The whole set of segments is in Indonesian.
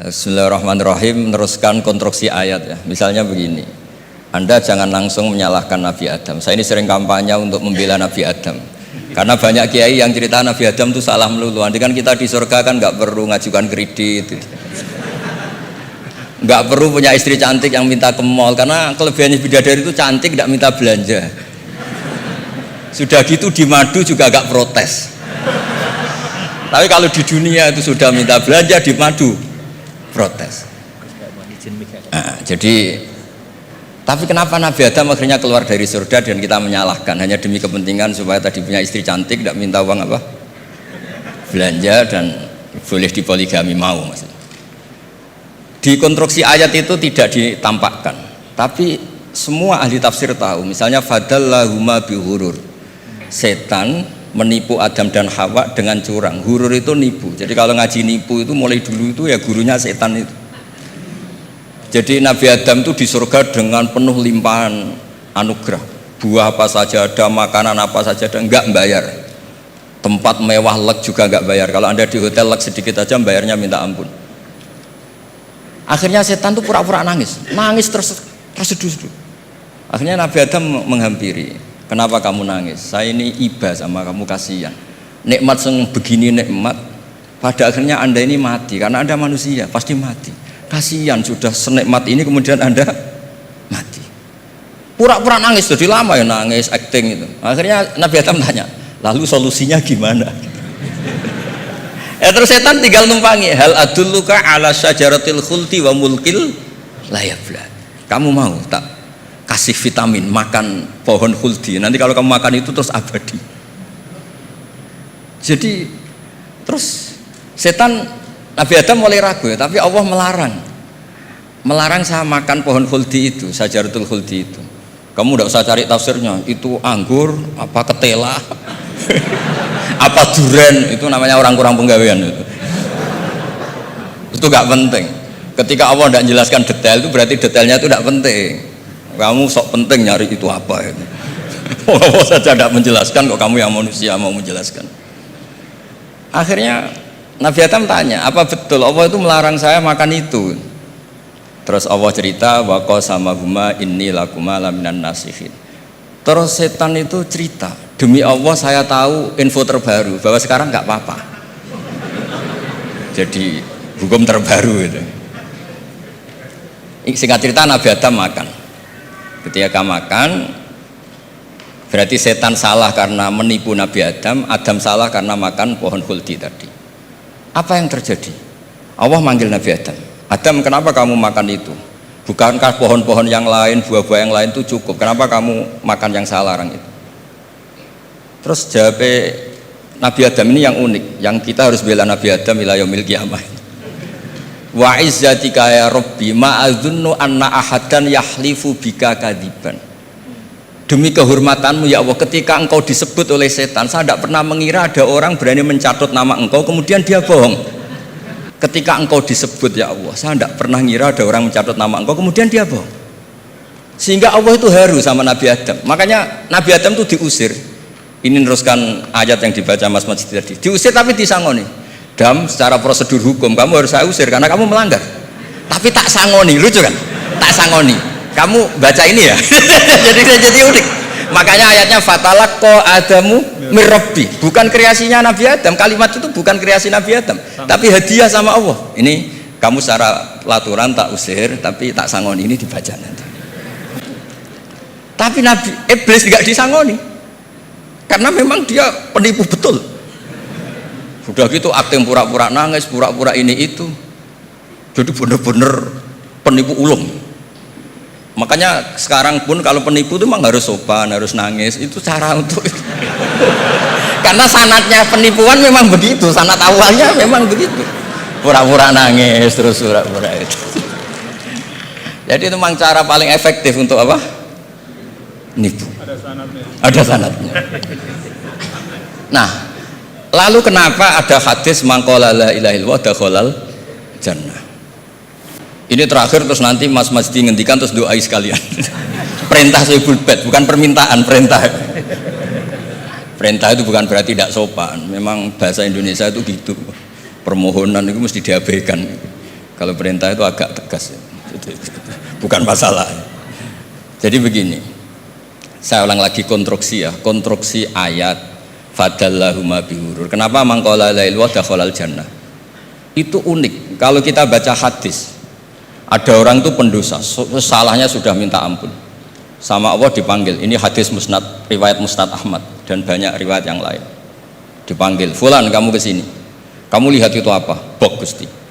Bismillahirrahmanirrahim. Meneruskan konstruksi ayat ya. Misalnya begini, Anda jangan langsung menyalahkan Nabi Adam. Saya ini sering kampanye untuk membela Nabi Adam, karena banyak kiai yang cerita Nabi Adam itu salah melulu. Nanti kan kita di surga kan nggak perlu ngajukan kredit, nggak perlu punya istri cantik yang minta ke mall, karena kelebihannya bidadari itu cantik, nggak minta belanja. Sudah gitu di madu juga nggak protes. Tapi kalau di dunia itu sudah minta belanja, di madu protes. Jadi tapi kenapa Nabi Adam akhirnya keluar dari surga dan kita menyalahkan hanya demi kepentingan supaya tadi punya istri cantik, tidak minta uang apa belanja dan boleh dipoligami mau maksudnya. Di konstruksi ayat itu tidak ditampakkan, tapi semua ahli tafsir tahu. Misalnya fadallahuma bihurur, setan menipu Adam dan Hawa dengan curang. Hurur itu nipu. Jadi kalau ngaji nipu itu mulai dulu itu ya gurunya setan itu. Jadi Nabi Adam itu di surga dengan penuh limpahan anugerah. Buah apa saja ada, makanan apa saja ada, enggak bayar. Tempat mewah leg juga enggak bayar. Kalau Anda di hotel leg sedikit aja bayarnya minta ampun. Akhirnya setan itu pura-pura nangis terseduh-seduh. Akhirnya Nabi Adam menghampiri. Kenapa kamu nangis? Saya ini iba sama kamu, kasihan. Nikmat begini nikmat, pada akhirnya Anda ini mati karena Anda manusia, pasti mati. Kasihan sudah senikmat ini kemudian Anda mati. Pura-pura nangis, jadi lama ya nangis, acting itu. Akhirnya Nabi Adam tanya, lalu solusinya gimana? Terus setan tinggal numpangi. Hal adulluka ala syajaratil khuldi wa mulkil la yafla. Kamu mau tak kasih vitamin, makan pohon khuldi. Nanti kalau kamu makan itu terus abadi. Jadi terus setan, Nabi Adam mulai ragu ya, tapi Allah melarang saya makan pohon khuldi itu, syajaratul khuldi itu. Kamu tidak usah cari tafsirnya, itu anggur, apa ketela, apa duren, itu namanya orang kurang penggawean itu. Itu gak penting. Ketika Allah tidak menjelaskan detail itu berarti detailnya itu tidak penting. Kamu sok penting nyari itu apa itu. Allah saja tidak menjelaskan, kok kamu yang manusia mau menjelaskan. Akhirnya Nabi Adam tanya, apa betul Allah itu melarang saya makan itu? Terus Allah cerita, wa qasamahuma inni lakuma laminan nasihin. Terus setan itu cerita, demi Allah saya tahu info terbaru bahwa sekarang nggak apa-apa. Jadi hukum terbaru itu. Singkat cerita Nabi Adam makan. Ketika makan, berarti setan salah karena menipu Nabi Adam, Adam salah karena makan pohon khuldi tadi. Apa yang terjadi? Allah manggil Nabi Adam. Adam, kenapa kamu makan itu? Bukankah pohon-pohon yang lain, buah-buah yang lain itu cukup? Kenapa kamu makan yang saya larang itu? Terus jawab Nabi Adam ini yang unik, yang kita harus bela Nabi Adam ila yaumil qiyamah. Wa izzatika ya Rabbi ma adzunnu anna ahadan yahlifu bika kadiban. Demi kehormatanmu ya Allah, ketika engkau disebut oleh setan, saya tidak pernah mengira ada orang berani mencatut nama engkau kemudian dia bohong. Ketika engkau disebut ya Allah, saya tidak pernah ngira ada orang mencatut nama engkau kemudian dia bohong. Sehingga Allah itu haru sama Nabi Adam. Makanya Nabi Adam itu diusir. Ini meneruskan ayat yang dibaca Mas Masjid tadi. Diusir tapi disangoni. Dam, secara prosedur hukum kamu harus saya usir karena kamu melanggar. Tapi tak sangoni, lucu kan? Tak sangoni. Kamu baca ini ya. jadi unik. Makanya ayatnya fatalaqqa Adamu mir Rabbi, bukan kreasinya Nabi Adam. Kalimat itu bukan kreasi Nabi Adam, tapi hadiah sama Allah. Ini kamu secara pelaturan tak usir, tapi tak sangoni, ini dibaca nanti. Tapi Nabi Iblis tidak disangoni, karena memang dia penipu betul. Sudah gitu akting pura-pura nangis, pura-pura ini itu. Jadi benar-benar penipu ulung. Makanya sekarang pun kalau penipu itu memang harus sopan, harus nangis, itu cara untuk karena sanatnya penipuan memang begitu, sanat awalnya memang begitu, pura-pura nangis terus pura-pura itu. Jadi itu memang cara paling efektif untuk apa? Nipu. Ada sanatnya. Nah, lalu kenapa ada hadis mangqala la ilaha illallah dakhalal jannah? Ini terakhir terus nanti Mas Masdi ngendikan terus doai sekalian. Perintah sohibul bait, bukan permintaan, perintah. Perintah itu bukan berarti tidak sopan. Memang bahasa Indonesia itu gitu. Permohonan itu mesti diabaikan. Kalau perintah itu agak tegas, bukan masalah. Jadi begini, saya ulang lagi konstruksi ya, konstruksi ayat fadallahuma bihurur. Kenapa mangqala la ilaha dakhalal jannah? Itu unik. Kalau kita baca hadis, ada orang itu pendosa, salahnya sudah minta ampun, sama Allah dipanggil. Ini hadis musnad, riwayat musnad Ahmad dan banyak riwayat yang lain. Dipanggil, fulan kamu kesini. Kamu lihat itu apa? Bok Gusti.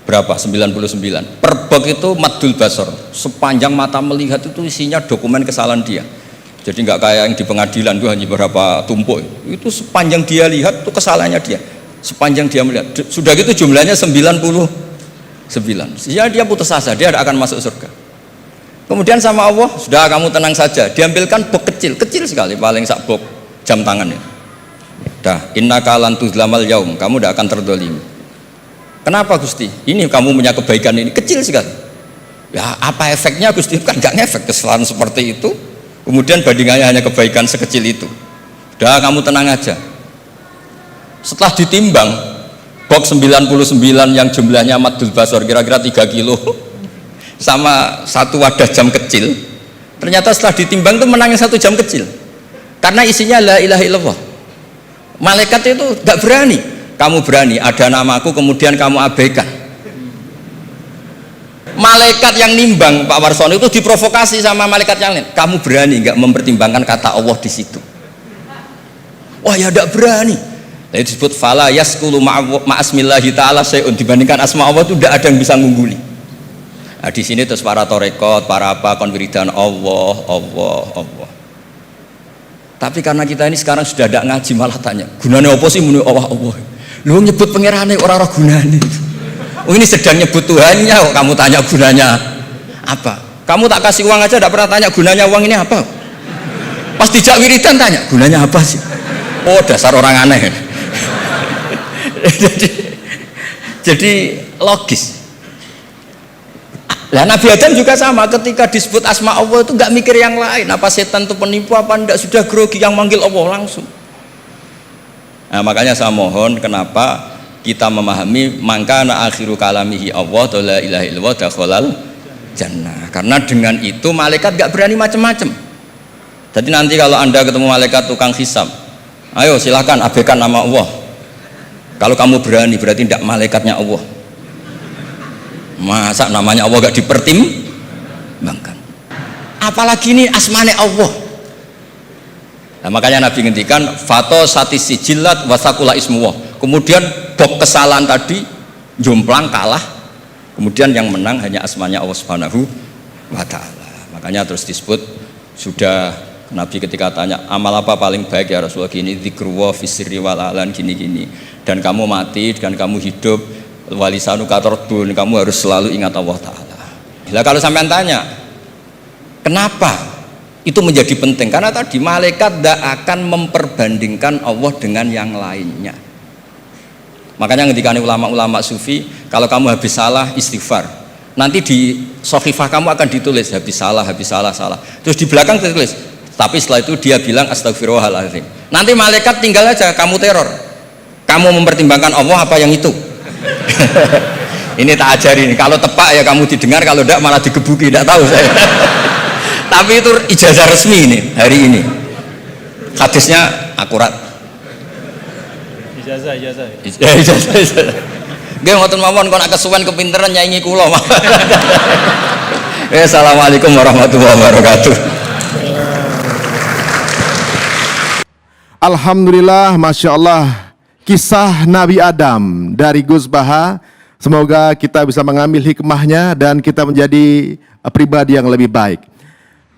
Berapa? 99. Per bok itu maddul basor. Sepanjang mata melihat itu isinya dokumen kesalahan dia. Jadi nggak kayak yang di pengadilan itu hanya beberapa tumpuk. Itu sepanjang dia lihat itu kesalahannya dia. Sepanjang dia melihat. Sudah gitu jumlahnya 99. Sehingga dia putus asa, dia tidak akan masuk surga. Kemudian sama Allah, sudah kamu tenang saja. Diambilkan bok kecil, kecil sekali, paling sak bok jam tangannya. Dah, innaka lan tuzlamal yaum, kamu tidak akan terdolimi. Kenapa Gusti? Ini kamu punya kebaikan ini kecil sekali. Ya apa efeknya Gusti? Kan nggak ngefek kesalahan seperti itu. Kemudian bandingannya hanya kebaikan sekecil itu. Dah kamu tenang aja. Setelah ditimbang, box 99 yang jumlahnya maddul basor kira-kira 3 kilo sama satu wadah jam kecil, ternyata setelah ditimbang itu menangnya 1 jam kecil. Karena isinya la ilaha illallah. Malaikat itu nggak berani. Kamu berani, ada namaku kemudian kamu abaikan. Malaikat yang nimbang Pak Warsono itu diprovokasi sama malaikat yang lain. Kamu berani nggak mempertimbangkan kata Allah di situ? Wah ya tidak berani. Jadi disebut fala yaskulu ma'asmillahi ta'ala syai'un, dibandingkan asma Allah itu tidak ada yang bisa ngungguli. Nah, di sini terus para torekot, para apa konwiridan Allah, Allah, Allah. Tapi karena kita ini sekarang sudah tidak ngaji malah tanya, gunanya apa sih muni Allah Allah? Lu nyebut pangerane orang-orang gunanya. Oh ini sedang nyebut Tuhannya, kok kamu tanya gunanya apa? Kamu tak kasih uang aja tidak pernah tanya gunanya uang ini apa? Pas dijak wiridan tanya gunanya apa sih? Oh dasar orang aneh. jadi logis. Lah Nabi Adam juga sama, ketika disebut asma Allah itu nggak mikir yang lain, apa setan itu penipu apa enggak, sudah grogi yang manggil Allah langsung. Nah, makanya saya mohon kenapa kita memahami mangkana akhiru kalamihi Allah la ilaha illallah dakhalal jannah. Karena dengan itu malaikat nggak berani macam-macam. Jadi nanti kalau Anda ketemu malaikat tukang hisab, ayo silakan abaikan nama Allah. Kalau kamu berani berarti tidak malaikatnya Allah. Masa namanya Allah gak dipertimbangkan? Apalagi ini asmane Allah. Nah, makanya Nabi ngendikan fato satisi jilat wasakula ismuwah. Kemudian bok kesalahan tadi jomplang kalah. Kemudian yang menang hanya asmanya Allah Subhanahu wa ta'ala. Makanya terus disebut, sudah Nabi ketika tanya amal apa paling baik ya Rasulullah, gini dzikrullah fisirri wal alan gini-gini. Dan kamu mati dan kamu hidup walisanu katordun, kamu harus selalu ingat Allah Ta'ala. Nah kalau sampean tanya kenapa itu menjadi penting, karena tadi malaikat tidak akan memperbandingkan Allah dengan yang lainnya. Makanya ketika ulama-ulama sufi, kalau kamu habis salah istighfar, nanti di sohifah kamu akan ditulis habis salah, salah. Terus di belakang ditulis, tapi setelah itu dia bilang astagfirullahaladzim. Nanti malaikat tinggal aja kamu teror, kamu mempertimbangkan Allah apa yang itu. Ini tak ajari nih, kalau tepak ya kamu didengar, kalau tidak malah digebuki, tidak tahu saya. Tapi itu ijazah resmi nih hari ini, hadisnya akurat. Ijazah. Nggih ngoten mawon, kok nak kesuwen kepinteran nyanyi kula. Assalamualaikum warahmatullahi wabarakatuh. Alhamdulillah, Masya Allah, kisah Nabi Adam dari Gus Baha. Semoga kita bisa mengambil hikmahnya dan kita menjadi pribadi yang lebih baik.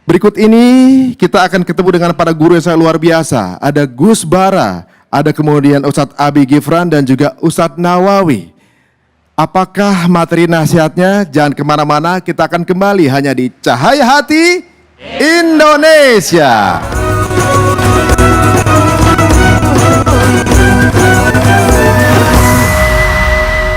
Berikut ini kita akan ketemu dengan para guru yang sangat luar biasa. Ada Gus Bara, ada kemudian Ustadz Abi Gifran dan juga Ustadz Nawawi. Apakah materi nasihatnya? Jangan kemana-mana, kita akan kembali hanya di Cahaya Hati Indonesia.